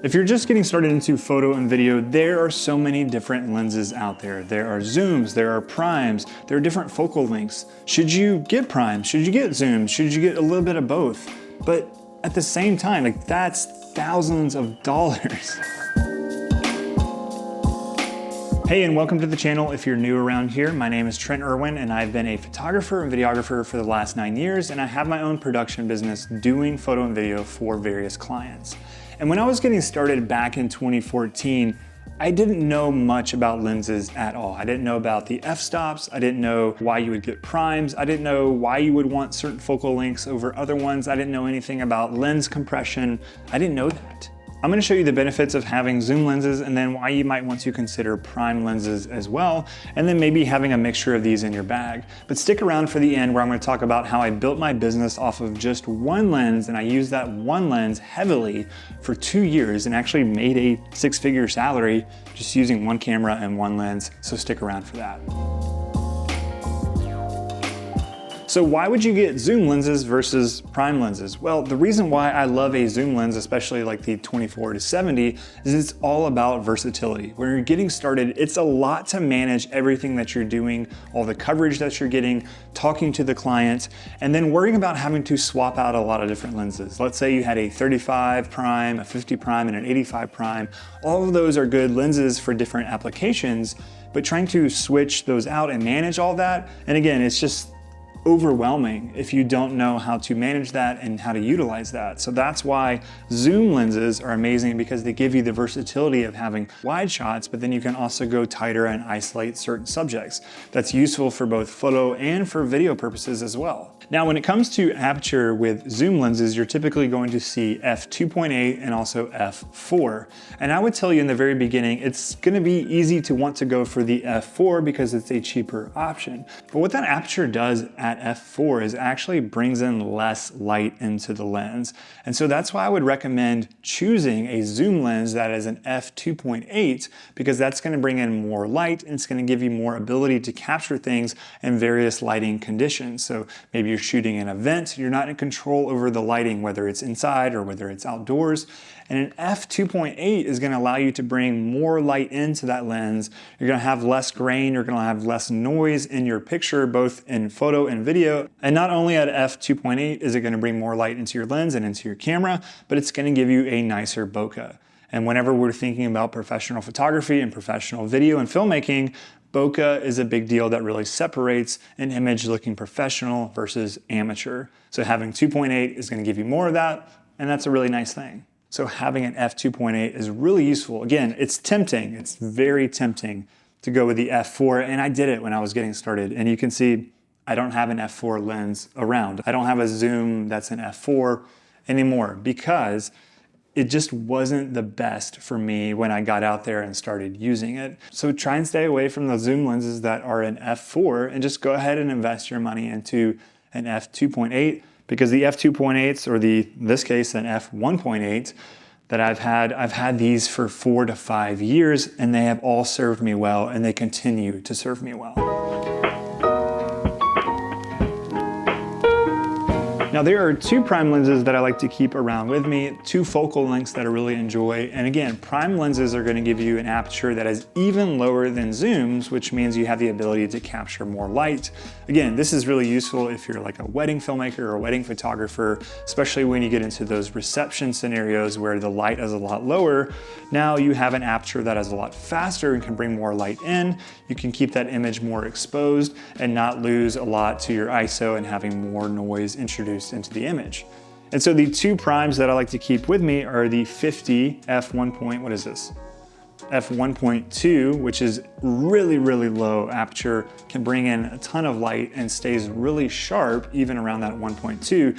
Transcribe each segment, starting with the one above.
If you're just getting started into photo and video, there are so many different lenses out there. There are zooms, there are primes, there are different focal lengths. Should you get primes? Should you get zooms? Should you get a little bit of both? But at the same time, like, that's thousands of dollars. Hey, and welcome to the channel. If you're new around here, my name is Trent Irwin, and I've been a photographer and videographer for the last 9 years, and I have my own production business doing photo and video for various clients. And when I was getting started back in 2014, I didn't know much about lenses at all. I didn't know about the f-stops. I didn't know why you would get primes. I didn't know why you would want certain focal lengths over other ones. I didn't know anything about lens compression. I didn't know that. I'm gonna show you the benefits of having zoom lenses and then why you might want to consider prime lenses as well, and then maybe having a mixture of these in your bag. But stick around for the end where I'm gonna talk about how I built my business off of just one lens, and I used that one lens heavily for 2 years and actually made a 6-figure salary just using one camera and one lens, so stick around for that. So why would you get zoom lenses versus prime lenses? Well, the reason why I love a zoom lens, especially like the 24-70, is it's all about versatility. When you're getting started, it's a lot to manage everything that you're doing, all the coverage that you're getting, talking to the client, and then worrying about having to swap out a lot of different lenses. Let's say you had a 35 prime, a 50 prime, and an 85 prime. All of those are good lenses for different applications, but trying to switch those out and manage all that, and again, it's just overwhelming if you don't know how to manage that and how to utilize that. So that's why zoom lenses are amazing, because they give you the versatility of having wide shots, but then you can also go tighter and isolate certain subjects. That's useful for both photo and for video purposes as well. Now, when it comes to aperture with zoom lenses, you're typically going to see f2.8 and also f4. And I would tell you in the very beginning, it's gonna be easy to want to go for the f4 because it's a cheaper option. But what that aperture does at f4 is actually brings in less light into the lens. And so that's why I would recommend choosing a zoom lens that is an f2.8, because that's gonna bring in more light and it's gonna give you more ability to capture things in various lighting conditions. So maybe you're shooting an event, you're not in control over the lighting, whether it's inside or whether it's outdoors. And an f2.8 is gonna allow you to bring more light into that lens. You're gonna have less grain, you're gonna have less noise in your picture, both in photo and video. And not only at f2.8 is it gonna bring more light into your lens and into your camera, but it's gonna give you a nicer bokeh. And whenever we're thinking about professional photography and professional video and filmmaking, bokeh is a big deal that really separates an image looking professional versus amateur. So having 2.8 is gonna give you more of that, and that's a really nice thing. So having an f2.8 is really useful. Again, it's tempting, it's very tempting to go with the f4, and I did it when I was getting started. And you can see I don't have an f4 lens around. I don't have a zoom that's an f4 anymore because it just wasn't the best for me when I got out there and started using it. So try and stay away from the zoom lenses that are an f4 and just go ahead and invest your money into an f2.8, because the f2.8s, or in this case, an f1.8 that I've had these for 4 to 5 years, and they have all served me well, and they continue to serve me well. Now, there are 2 prime lenses that I like to keep around with me, 2 focal lengths that I really enjoy. And again, prime lenses are gonna give you an aperture that is even lower than zooms, which means you have the ability to capture more light. Again, this is really useful if you're like a wedding filmmaker or a wedding photographer, especially when you get into those reception scenarios where the light is a lot lower. Now you have an aperture that is a lot faster and can bring more light in. You can keep that image more exposed and not lose a lot to your ISO and having more noise introduced into the image. And so the 2 primes that I like to keep with me are the 50 f1.2, which is really, really low aperture, can bring in a ton of light and stays really sharp even around that 1.2.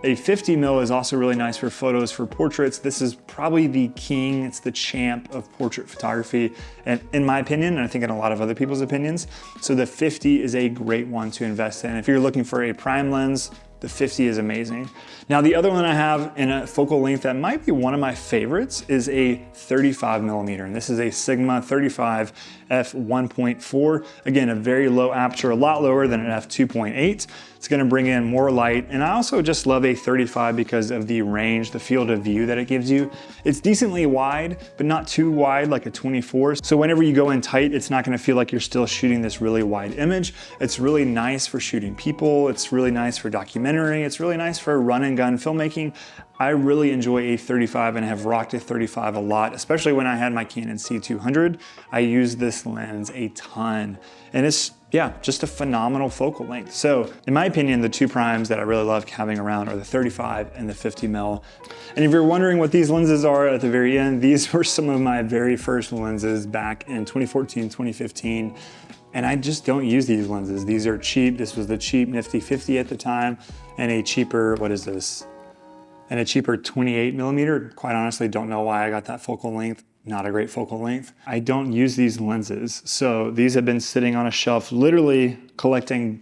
A 50 mil is also really nice for photos, for portraits. This is probably the king, it's the champ of portrait photography, and in my opinion, and I think in a lot of other people's opinions. So the 50 is a great one to invest in. If you're looking for a prime lens, the 50 is amazing. Now, the other one I have in a focal length that might be one of my favorites is a 35 millimeter, and this is a Sigma 35 f1.4. Again, a very low aperture, a lot lower than an f2.8. It's gonna bring in more light. And I also just love a 35 because of the range, the field of view that it gives you. It's decently wide, but not too wide like a 24. So whenever you go in tight, it's not gonna feel like you're still shooting this really wide image. It's really nice for shooting people. It's really nice for documentary. It's really nice for run and gun filmmaking. I really enjoy a 35 and have rocked a 35 a lot, especially when I had my Canon C200. I use this lens a ton, and it's, yeah, just a phenomenal focal length. So in my opinion, the two primes that I really love having around are the 35 and the 50mm. And if you're wondering what these lenses are at the very end, these were some of my very first lenses back in 2014, 2015. And I just don't use these lenses. These are cheap. This was the cheap Nifty 50 at the time, and a cheaper, what is this? And a cheaper 28mm. Quite honestly, don't know why I got that focal length. Not a great focal length. I don't use these lenses. So these have been sitting on a shelf, literally collecting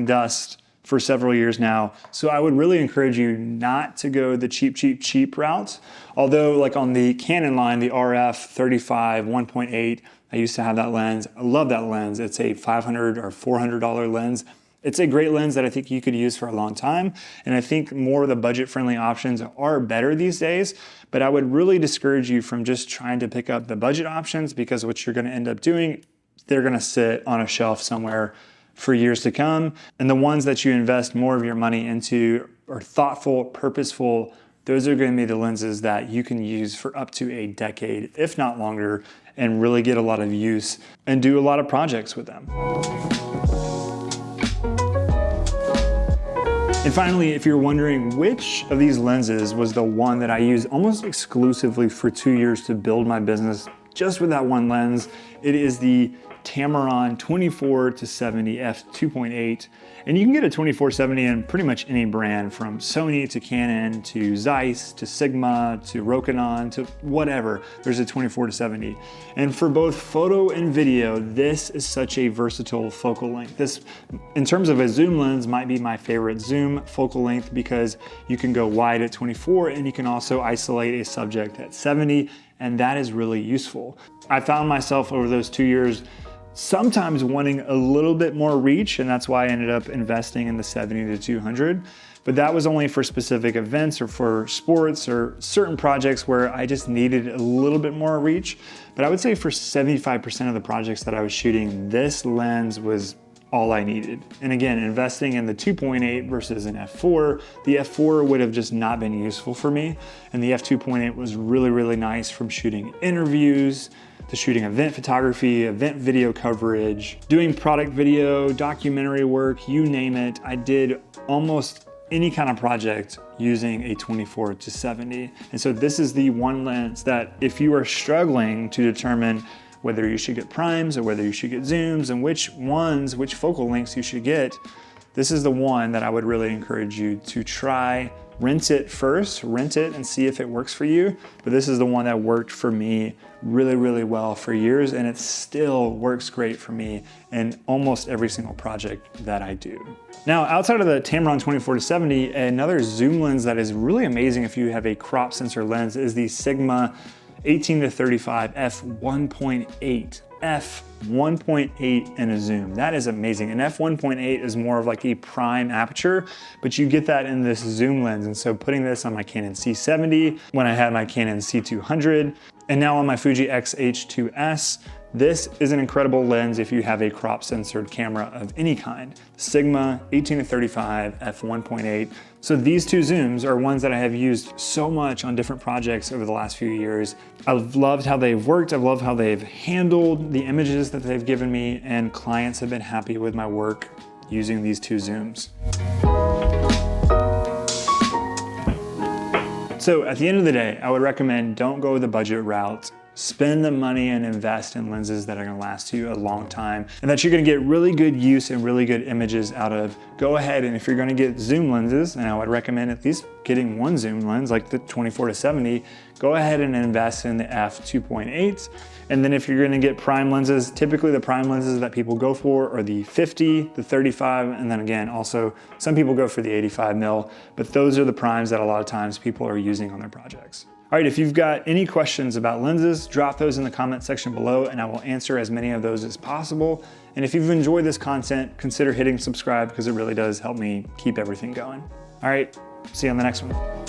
dust for several years now. So I would really encourage you not to go the cheap route. Although like on the Canon line, the RF 35 1.8, I used to have that lens. I love that lens. It's a $500 or $400 lens. It's a great lens that I think you could use for a long time. And I think more of the budget-friendly options are better these days, but I would really discourage you from just trying to pick up the budget options, because what you're gonna end up doing, they're gonna sit on a shelf somewhere for years to come. And the ones that you invest more of your money into are thoughtful, purposeful. Those are gonna be the lenses that you can use for up to a decade, if not longer, and really get a lot of use and do a lot of projects with them. And finally, if you're wondering which of these lenses was the one that I used almost exclusively for 2 years to build my business just with that one lens, it is the Tamron 24-70 f2.8. And you can get a 24-70 in pretty much any brand, from Sony to Canon to Zeiss to Sigma to Rokinon to whatever. There's a 24-70. And for both photo and video, this is such a versatile focal length. This, in terms of a zoom lens, might be my favorite zoom focal length, because you can go wide at 24 and you can also isolate a subject at 70, and that is really useful. I found myself over those 2 years sometimes wanting a little bit more reach, and that's why I ended up investing in the 70-200. But that was only for specific events or for sports or certain projects where I just needed a little bit more reach. But I would say for 75% of the projects that I was shooting, this lens was all I needed. And again, investing in the 2.8 versus an f4, the f4 would have just not been useful for me. And the f2.8 was really, really nice from shooting interviews, to shooting event photography, event video coverage, doing product video, documentary work, you name it. I did almost any kind of project using a 24-70. And so this is the one lens that if you are struggling to determine whether you should get primes or whether you should get zooms and which focal lengths you should get, this is the one that I would really encourage you to try. Rent it first, rent it and see if it works for you. But this is the one that worked for me really, really well for years, and it still works great for me in almost every single project that I do. Now, outside of the Tamron 24-70, another zoom lens that is really amazing if you have a crop sensor lens is the Sigma 18-35 f1.8. f1.8 in a zoom. That is amazing. And f1.8 is more of like a prime aperture, but you get that in this zoom lens. And so putting this on my Canon C70, when I had my Canon C200, and now on my Fuji X-H2S, this is an incredible lens if you have a crop sensored camera of any kind. Sigma 18-35 f1.8. So these two zooms are ones that I have used so much on different projects over the last few years. I've loved how they've worked. I've loved how they've handled the images that they've given me, and clients have been happy with my work using these two zooms. So at the end of the day, I would recommend don't go the budget route. Spend the money and invest in lenses that are gonna last you a long time and that you're gonna get really good use and really good images out of. Go ahead, and if you're gonna get zoom lenses, and I would recommend at least getting one zoom lens like the 24-70, go ahead and invest in the f2.8. And then if you're gonna get prime lenses, typically the prime lenses that people go for are the 50, the 35, and then again, also some people go for the 85mm, but those are the primes that a lot of times people are using on their projects. All right, if you've got any questions about lenses, drop those in the comment section below and I will answer as many of those as possible. And if you've enjoyed this content, consider hitting subscribe because it really does help me keep everything going. All right, see you on the next one.